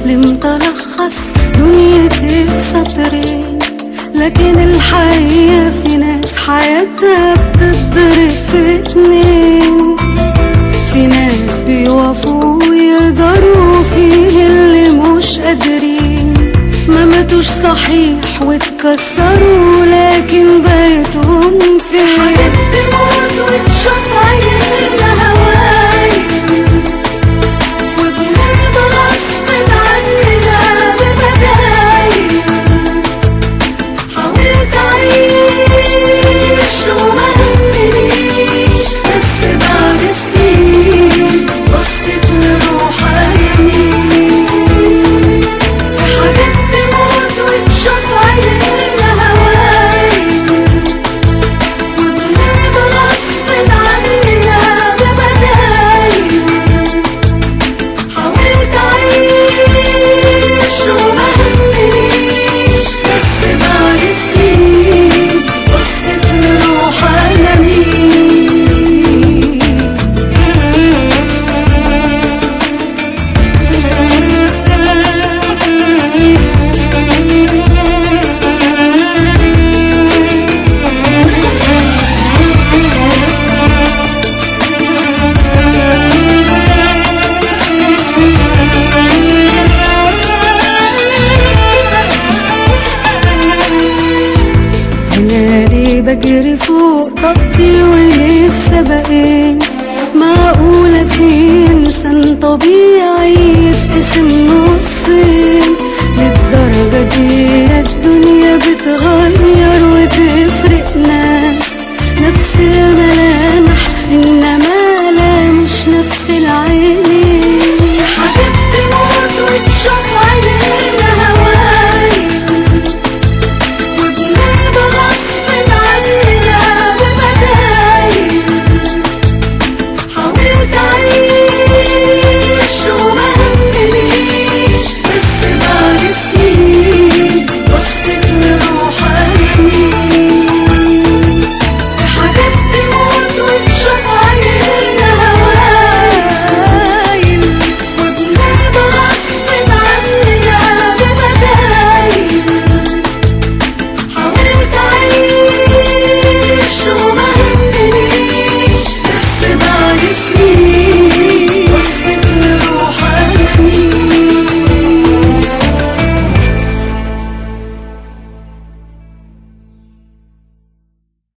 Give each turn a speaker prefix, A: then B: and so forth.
A: حلمت ألخص دنيتي في سطرين، لكن الحقيقة في ناس حياتها بتتضرب في اتنين. في ناس بيوقفوا ويقدروا فيه اللي مش قادرين، ما ماتوش صحيح واتكسروا لكن بيتهم في حاجات تموت وتشوف عينينا هواي، وبنرضى غصب عننا ببدايل. حاولت أعيش وما همنيش، بس بعد سنين بصيت لروحها يمين. في حاجات تموت وتشوف عينينا هواي، وبنرضى غصب عننا ببدايل. حاولت أعيش وما همنيش، بس بعد سنين بصيت لروحها يمين. أنا ليه بجري فوق طاقتي وليه في سباقين؟ معقولة في إنسان طبيعي يتقسم نصين؟ للدرجة دي الدنيا بتغير وتفرق ناس نفس